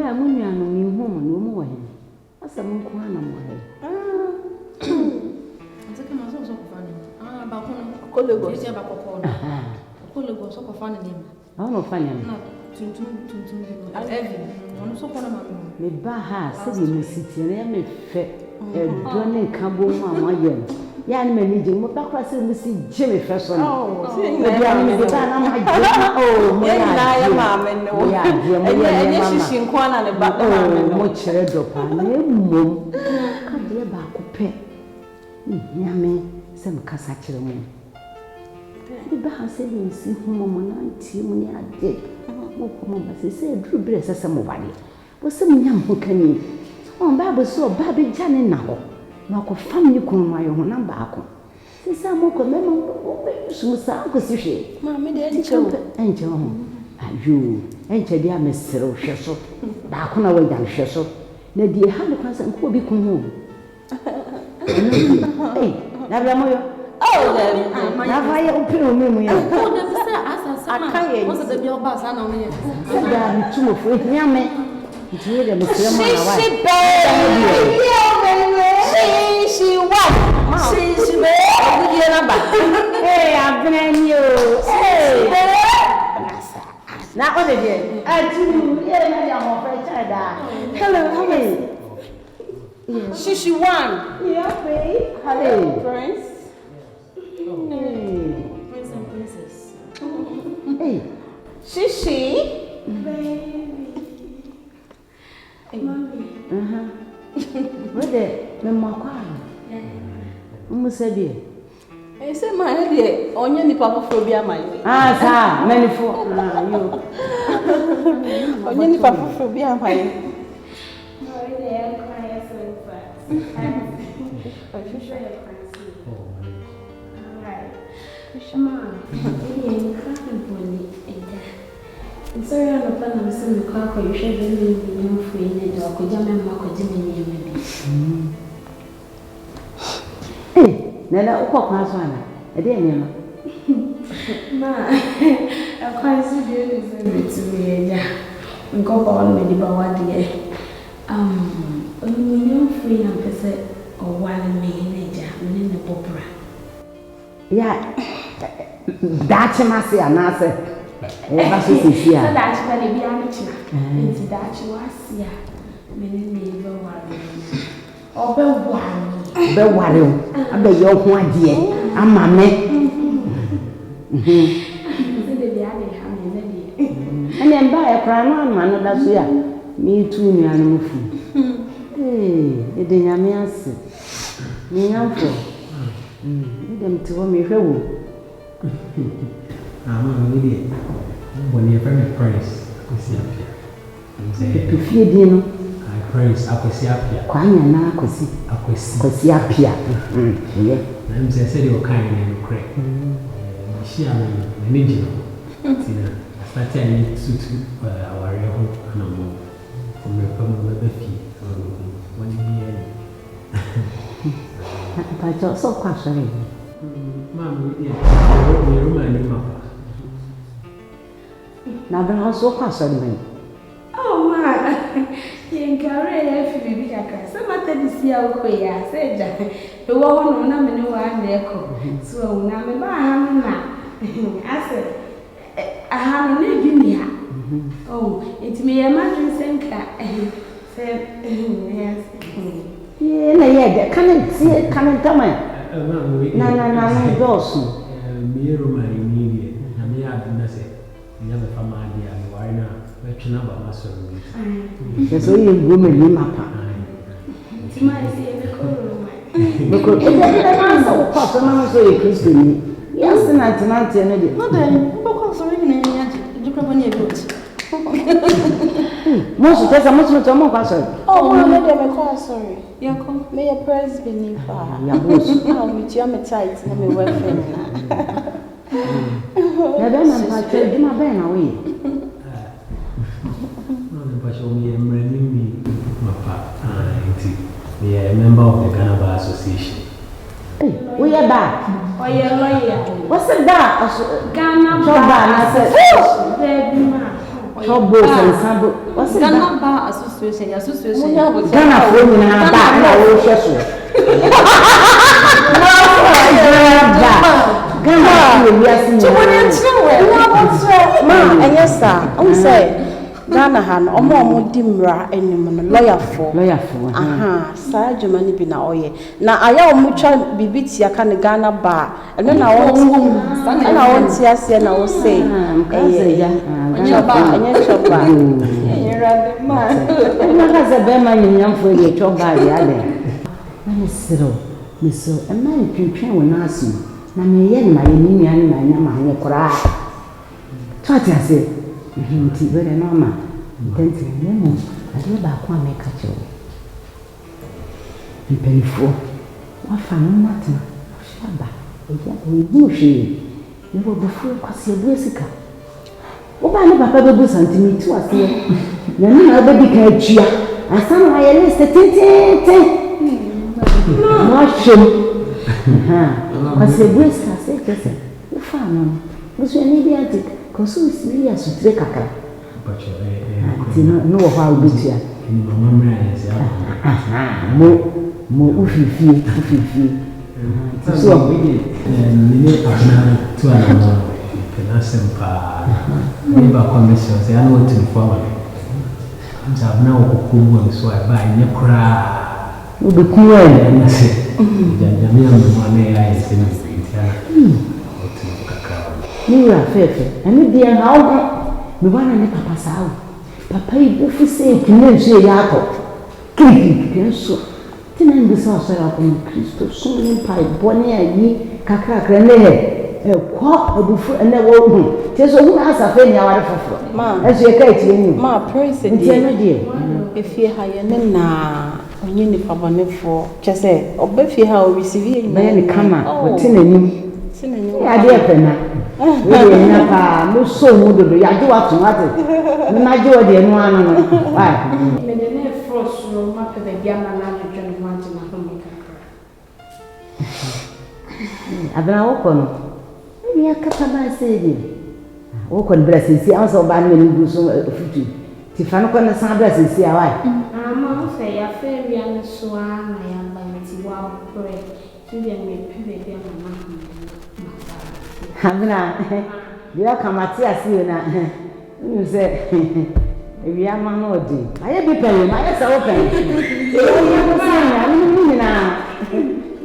ba mu nua no mi hu mo no mu wo he asa mo ko ana mo he Anzaka maso so kufanya ba ko Lagos ese ba ko ko Lagos so ko fanya name no fanya na tuntum evi ono so ko na ma me ba ha se di mu siti na me fe do ne kan bo mu amaye ya ni me ni je mo ba kwa se mu si je me fe so no ya ni me ba na ma je mo ya ma me no ya je mo ya ni mama shishin kwana ne ba ma me no mo chere do pa na mum ka de ba ko pe ya me se me kasa chere mo de ba ha se ni si hu mo na nti mo ni ade mo ko mo ba se duru bre se mo ba de bo se mo nyam ho kani on ba bo so ba be jane na ho na ko family ko ma yo ho na ba ko se sa mo ko me mo su sa ko si hwe ma me de enche ho ayu enche dia me sero hwe so ba ko na wa jan hwe so na die ha ne kwa san ko bi kun ho eh na bla mo yo na va ye open o me mo ya o de se asasa ma o se de bi oba sa na o me se da mi tu mo fo hia me nti de me sere mo na wa she hey abnani o hey na o de je atu ye na ya mo fe chada hello how are you she won yeah babe hello prince prince and princess hey Shishi baby mommy what the me makwa mo se bi say ma de onye nipa foforo bi amaye sa manifo yo onye nipa foforo bi amaye no they are quiet so fast I should show you fancy all right Shama you can't believe it sorry I'm not planning to me kwa kwa you should be me no free ne do ko jama ma ko jimi ni me Nana uko kwa sana. Ede nyema. Ma, akwansi bi ni se bitumi eja. Nko ba on me di ba wade. Onye free na pese o wale me eja, me ne popra. Ya. Dachi masi anase. Ba so sisia. So dachi ba le bi amichina. Enti dachi wasia. Me ne be wale. Obe wale. Be ware o abe yo ho ade ama me se de bia de ha me ne de ene mba e kra no ama no da so ya me tu nua no fu ede nyame ase me nyamfo ede mti wo me hwe wo we dey when you friend price akosi apia to fie di no price akosi apia kwa nya na akosi apia ye na mse se de o kan ni no kre shia me ne tina start any suit aware ho na mo o me pa mo be fi woni bi ani pa jo so kwa sore ma mo ye ro ma ni ma na bra so kwa sore me oh ma yenkare ya fi bibi kakra se mata disia wo ya se ja e wo ho no na me ne wa na eko so na me ba ha na ase aha no ne bi ha oh etimi ye ma dun senka se yes ye na ye de kan tama na dosu me roma ni na me aduna se nya me fama dia me wari na betuna ba maso ni so ye ngome ni mapa tima se e ko roma beko e de na so kwa so na so ye Kristo ni yes na tinante no de no den ko ko so ni na nya ji ko bani e got mo so tesa mo so mo kwa so oh mo me de me kwa sorry ya ko me ye press beneath ya boss me tia me tight na me work friend na be na pa che di ma be na we no ne pa show me emrani mapa enti we are a member of the Ghana Bar Association. We are back. oh yeah lawyer What's it that? Ghana Bar. baby ma Trouble and sample. What's that? Ghana Bar Association. Association. Ghana for me now. Ghana will share so. Ghana will be asking. Ma, and yes, sir. I'm say Ghana han omo dimra enim lawyer for. Aha, sa Germany bi na oye. Na aya omutwa bibiti aka ne Ghana Bar. Eno na won ti ase na wo say. Anya choba. Rande ma. Ena ka se be ma nyamfo ye choba ya le. Na misiro. E ma ntwentwen wo na asu. Na me ye na ye ni nua ni na nya ma hanye kora. Twati ase. Nti bere no ma. Nti nemu. Ade ba kwa me ka chewo. Mpelifo. Wa fa no mata. Shaba. Eja ebu hwe. Ni wo bufu kwase ebu esika. Wo ba ne papa bebu santimiti wase. Na ni na obebi ka atua. Asan wa ye list tete. No shame. Kwase ebu esika se kese. Wo fa no. Wo so ni bi ante. Ko so si ya sutre kakra. Ti no wo ha obetia. Ni mama mra ya se mo ufifi. So we did ni abna to ana na sempa ni ba commission say I know to inform me. I'm now okubu so I buy nye kra. We be cool and say jamia mwana ya ise ni ntia. Ni wa fefe. Ani dia na wo me wana ne papa sawo. Papa yi bufu se kinye nso ya akọ. Kiki nso. Tina mbisa so ya ko Kristo so ni pai boni ayi kakra ne he. Kwa obufu ene wo hu. Teso hu na asafe ni aware foforo. Ma. Eso ye ka etie ni. Ma praise the Ntia no die. Efie ha ye ne na onye ni fabonefo chese obefie ha o receive Na ye ni kama o tinani. Tinani. Ya de pena. We ye na pa mo so mu dodo ya je wa tun ate. Na je wo de no anu no. Why? Me de ne frost no ma pe be ama na no dwen ho ante na ho me kakra. Abena wo kono. Ni akata ba se di. Wo kono bra sisi an so ba na ni gu so futu. Ti fa no kono san bra sisi a why? Ama o se ya fe wi an so na ya ba ti wa pre. Ti de me pe be ama na ho. Abena. Dia kamati asi na. You say we are man odi. Aye bi pe ma aye sa wo pe. E o ye ko se na ni na.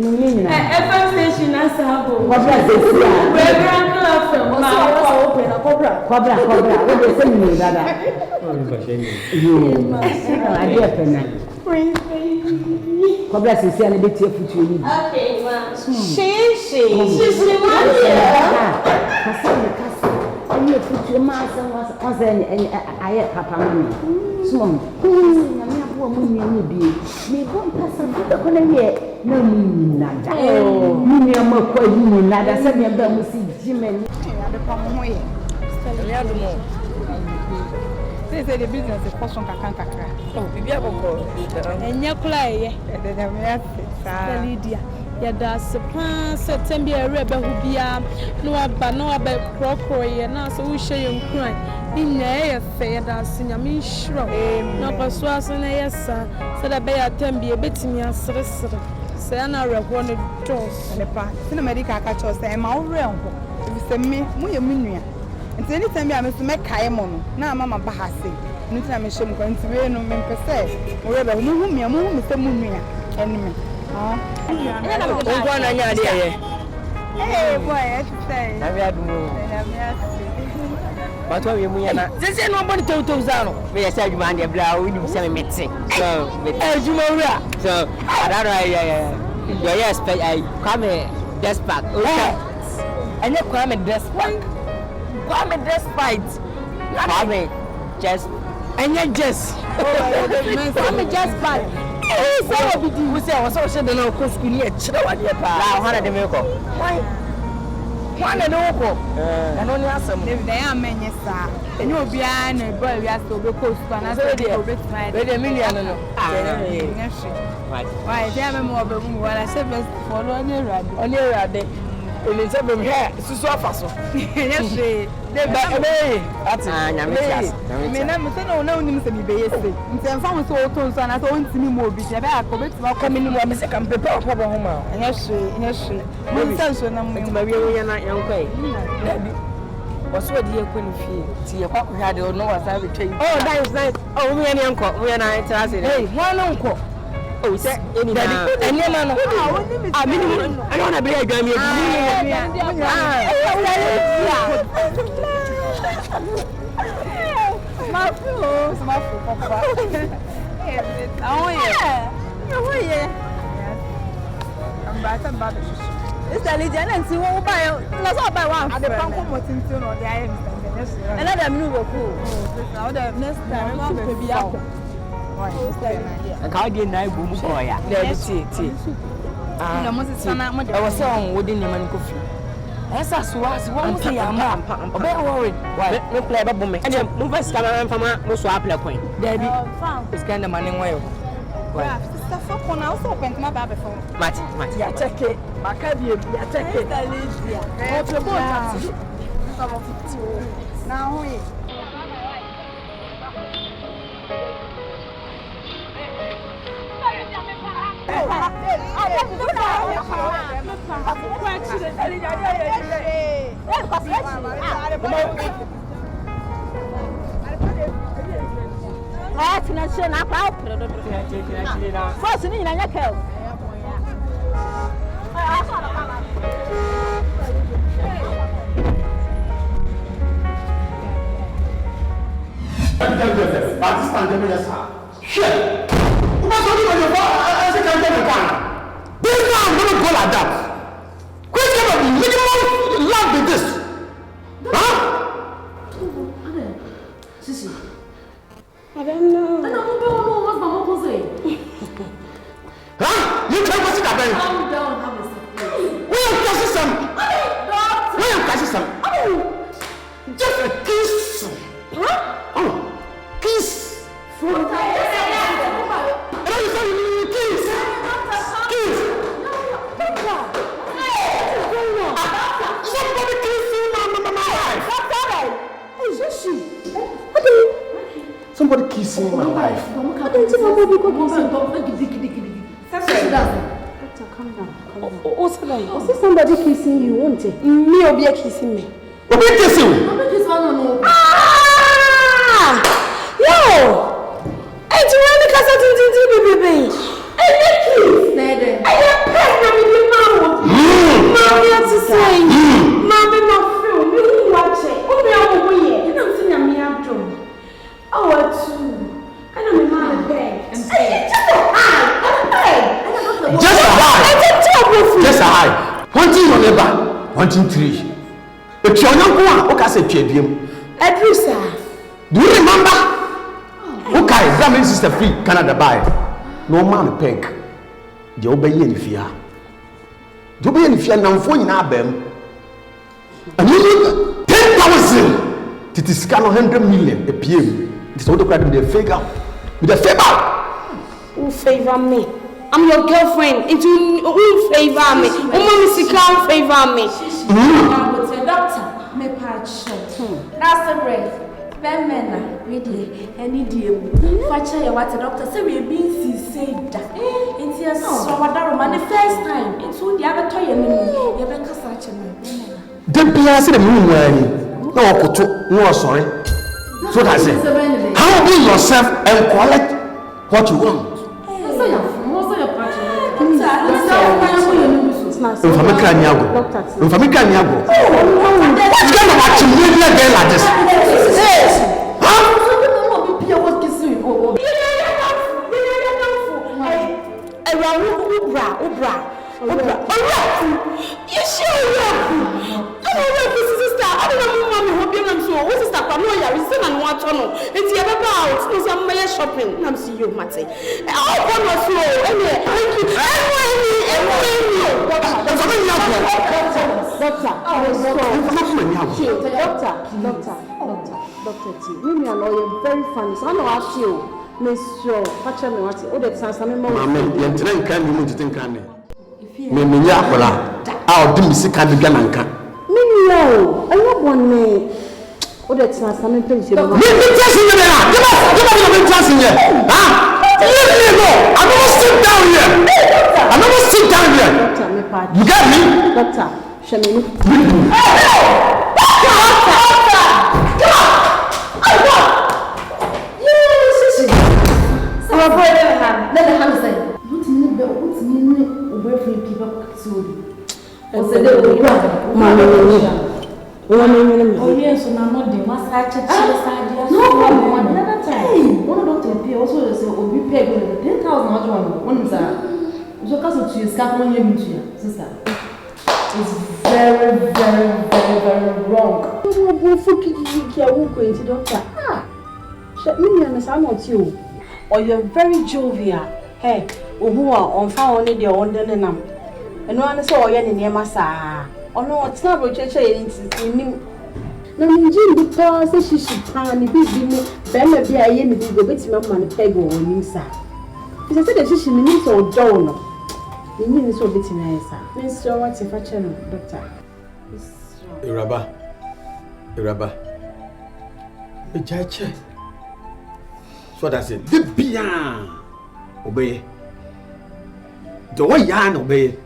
FM station na sabo. Kobra se si a. We grand club from ma wo pe na Kobra. O de se ni dada. Yo. Aye pe na. Kobra se si a ne be tie futu ni. Okay, ma. She ma. Kasa. Ani futu ma san wasa aye papa mami. So na me abo mo nyi bi. Me bon pasa ko na ye na mu nada. Ni ma kwa yi nada se me ba mu si jimeni. Ade pa mo ho ye. Stella ya do mo. Say the business is person kakra. Oh, bibi aboko. Enye kula ye. Ede na me ase. Lydia. Ya da sepa September ere be hu bia no aba no aba krokro ye na so wo hye ye nkran. Inna ye fe ya da sinyame nhiro. Na kwaso aso na ye sa se da be ya tambie betimi asresre. Se na reho ne dos. Ne pa. Sina medical aka cho say ma wo re nko. If say me mo ye munua. Nti any time bia me so me kae mo no na mama ba ha se. Nti na me hyem ko nti we no me pese. Mo re ba mo hu me se munua. Enime. Ngwana nya de ye. Boy, I say. Na we adu mo. Ba to we munya na. Sese no boni to zano. Me yesa adwuma ande bla o ni se me mete. So, me adwuma wura. So, adaro ya. Yo yes, I come despite. Okay. And you come despite. Come despite. Come just and you just. Come just bad. So we do we say was so said no ko school ni e chira wa de pa la hwana de me ko why hwana no ko no ni asem David I am menye sa enye obi a na boy we aso be ko school na so de obi smile we de million no why they am mo obi mu wala say best for no ni rade oni rade Ele nse bem here susu afaso. Yes she. De ba ebe. Ati. Nyame. Me na me se na unim se mi be yese. Nse mfa mo so oto nso na so ontimi mo obi. Ebe akobeti ma kwa mini mo me se kan pepe akwa ho ma. Yes she. Mo nse nso na mo. Nti ba wiye ye na yankwa yi. Na bi. Waso di ye kwani fie. Ti ye kwa hwa de no wasa betwa yi. Oh, that is nice. Oh, we any uncle. We na interest. Hey, one uncle. Oh, say any Daddy, any man. Ah, minimum. I don't want to be a grammy. Papa. Oh yeah. I'm back. It's the legend and see what buy. Let's all buy one. At the pump what into no the I am. Another move cool. Now the next time I'm going to be up. I can't get no boom for ya. Tea. No, Moses, I was on wooden your money coffee. As I was one say, I'm not worried. Why? No play about me. And then move us come from a swap like point. Debbie, it's kind of money. Well, sister, for now, so went my baby phone. Matty, I check it. My cabby, I check it. What's your boat? Now, we. Somebody kissing my wife. Doctor, calm down. What's somebody kissing you, won't it? Me or be kissing me? Who kissing you? No. Yo! Hey, do you want to cast out baby? Hey, Nicky! I have pregnant with your mom. Mommy, what to say? Mommy, my film. You watch it. Oh, me, I'm over here. You don't see me after. Oh, what too? I don't know my bed. Just a high. Just a high. One thing on neighbor. 1, 2, 3. But you're not going. Okay, say Piedium. Edrusa. Do you remember? Okay, that means sister free Canada buy. No man peg. The obey any fear. Do be any fear now for in our bem. And you 10,000. It is 100 million a PM. It's all the credit with a figure. With a favor. Who favor me? I'm your girlfriend. Who favor me? Who can't favor me? Doctor, me patch. That's the breath. Men, really, any deal. Fatcher, what the doctor said, we've been saved. It's your son, man, the first time. It's who the other toy and you have a such a man. Don't be asking the moon. No, sorry. So that's it. How be yourself and collect what you want? What kind of action girl like this? You sure? Sister, I don't know mommy hope you so. What sister no ya reason and want to know. It's your about. No some my shopping. I'm see you mate. Oh, come on slow. Thank you. Doctor T. We are lawyer very funny. So I know ask you. Miss Joe, watch me what all the time some more. Mama, you can't you to think can. If Me nya akola. A odi mi sika de dwa nanka. Me no. Ayo bonne. O de tina sa me page no. Me chance ni na. Give me chance ni. Ah? Leave me go. I'm not sit down here. I'm not sit down here. Doctor, me part. You get me? Doctor, Shemini. Oh yes, so now not the massage no problem. Another time, one doctor pay also say obi pay 10,000 one is so cause to scap on your sister. It's very, very, very, very wrong. Doctor. Or you're very jovial. Hey, who are on found only the under the num. And one saw you near Massa. Oh no, it's not what you're new. No, Jim, because she should try and be better be a yen if you go bit my man peg or Nisa. He said that she needs or John. You need so bit in her, sir. Mr. What's if I channel, Doctor? Iraba. A judge. So that's it. The beyond obey. The way yan obey.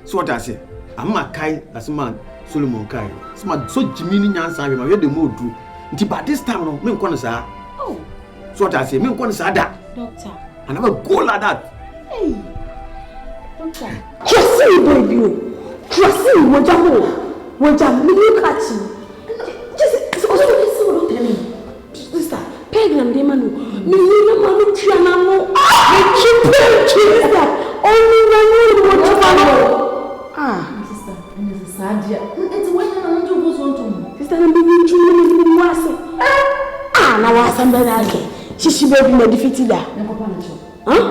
So that's it. I'm a kai as a man, Solomon Kai. So Jimmy Nansan, I heard the mood too. Until by this time, no, men connoisseur. Oh, So I say, men connoisseur that. Doctor. I never go like that. Hey, Doctor. Just see, baby. Just see, what you catch you. Just so tell me. Sister, Pegram de Manu. Me, Manu Trianamo. Sister. Only one what ah, Sister, and it's a sad year. It's when I don't go so to sister, I'm being children was now somebody. She baby me defeated that. Huh?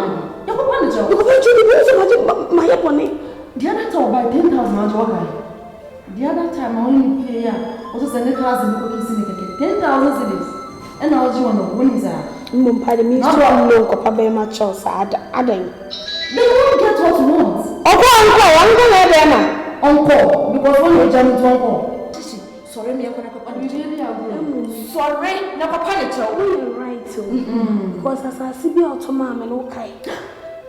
My opponent. The other time by 10,000 the other time I only pay also send a class and cookies in 10,000 cities. And I was one when is that? Pardon me, strong low copper my choice. Adam. They won't get what you want. Uncle, because when you jump into uncle. Sorry, me, I'm going to sorry, never panic. You're right, because as I see me out to mom and okay.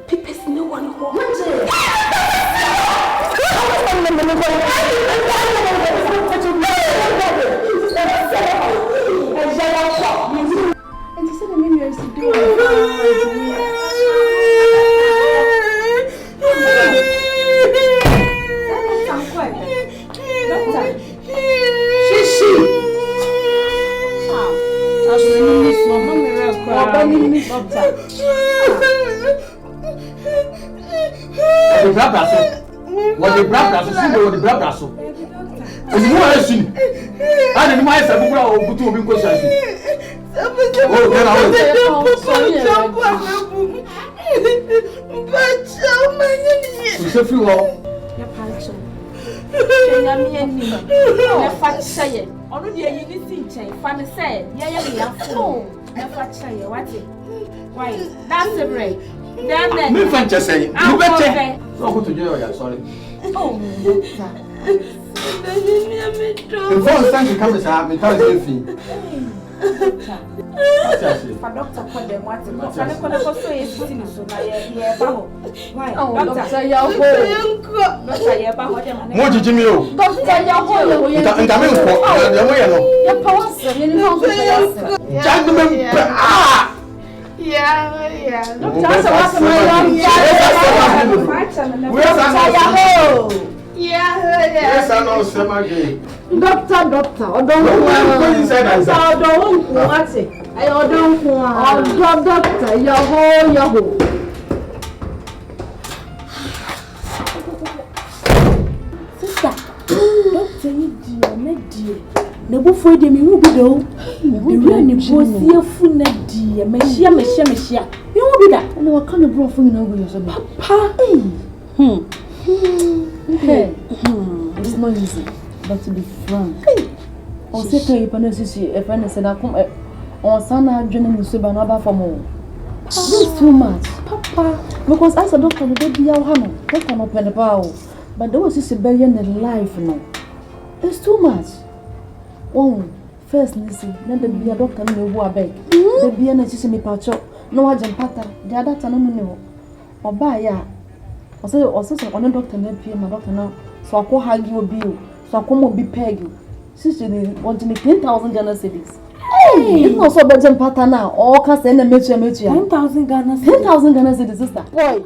People no one who and she said, I'm going to do What the brother see what the brother so. And you are seen. I didn't mind some people who put to be questions. Oh, then I will say few all. Your punch. Never say it. Already anything change. Funny said, yeah, never say it. What's it? Why? That's a break. Then me fan just say. You better. So go to jail, sorry. Oh, the first time you come to have me tell you fee. For doctor put them what I'm going to say so why? Doctor Mo jiji mi o. Doctor Yaho. Nta me nko. Ya mo ye no. Your powers you know so Jangu me ah. Yeah. Doctor what's my Yes, I know some again. Doctor, I don't Doctor, Yahoo. Sister, Doctor, dear. Never for them, you will be though. You ran a bossy a fool, dear. Meshia. You will be that. And what kind of bro for you know, Papa? Okay. It's not easy, but to be frank. I'll say to you, if I said I come on Sana joining Musuba Naba for more. This is too much. Papa, Because as a doctor, the baby, I have doctor no pen about. But there was just a baby in the life, no. It's too much. Oh, first, listen, then the be a doctor no who I beg. The be an assistant me patcho. No, I jump patter. The other time, no. Or buy ya. Or say, on a doctor, my doctor now. So I call hug you bill. So I come be peg you. Sister, wanting 10,000 Ghana cedis. Hey! It's not so bad, pattern now. Or can send a mutual. 10,000 Ghana cedis. 10,000 Ghana cedis, sister. Boy.